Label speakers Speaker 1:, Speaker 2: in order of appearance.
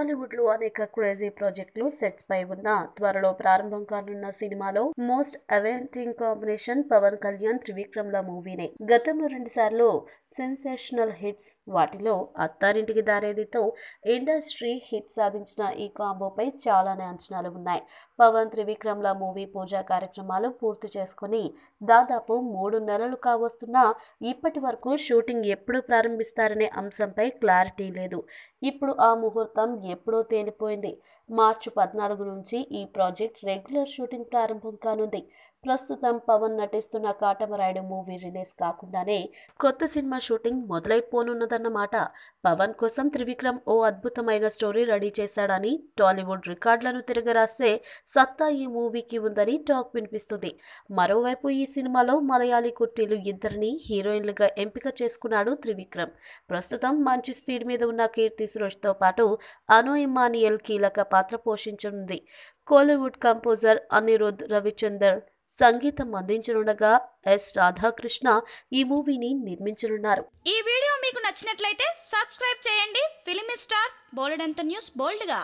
Speaker 1: టాలీవుడ్ లో అనేక క్రేజీ ప్రాజెక్టులు సెట్స్ పై ఉన్న త్వరలో ప్రారంభం కానున్న సినిమాలో most awaiting combination Pawan Kalyan Trivikram ల మూవీనే. గతంలో 2 సార్లు సెన్సేషనల్ హిట్స్, వాటిలో అత్తారింటికి దారేదితో ఇండస్ట్రీ హిట్ సాధించిన ఈ కాంబోపై చాలానే అంచనాలు ఉన్నాయి. పవన్ త్రివిక్రమ్ ల మూవీ పూజా కార్యక్రమాలు పూర్తి చేసుకుని దాదాపు 3 నెలలు కావస్తున్నా ఇప్పటి వరకు షూటింగ్ ఎప్పుడు ప్రారంభిస్తారనే అంశంపై క్లారిటీ లేదు. ఇప్పుడు ఆ ముహూర్తం ఎప్పుడో తేలిపోయింది. మార్చి 14 నుంచి ఈ ప్రాజెక్ట్ రెగ్యులర్ షూటింగ్ ప్రారంభం కానుంది. ప్రస్తుతం పవన్ నటిస్తున్న కాటమరాయుడు మూవీ రిలీజ్ కాకుండానే కొత్త సినిమా షూటింగ్ మొదలైపోనున్నదన్నమాట. పవన్ కోసం త్రివిక్రమ్ ఓ అద్భుతమైన స్టోరీ రెడీ చేశాడని, టాలీవుడ్ రికార్డులను తిరగరాసే సత్తా ఈ మూవీకి ఉందని టాక్ వినిపిస్తుంది. మరోవైపు ఈ సినిమాలో మలయాళీ కుర్టీలు ఇద్దరిని హీరోయిన్లుగా ఎంపిక చేసుకున్నాడు త్రివిక్రమ్. ప్రస్తుతం మంచి స్పీడ్ మీద ఉన్న కీర్తి సురేష్తో పాటు అను ఇమ్మానియల్ కీలక పాత్ర పోషించనుంది. కోలీవుడ్ కంపోజర్ అనిరుద్ రవిచందర్ సంగీతం అందించనుండగా ఎస్ రాధాకృష్ణ ఈ మూవీని నిర్మించనున్నారు.
Speaker 2: ఈ వీడియో మీకు నచ్చినట్లయితే సబ్స్క్రైబ్ చేయండి. ఫిలిమి స్టార్స్ బోలెడంత న్యూస్ బోల్డ్గా.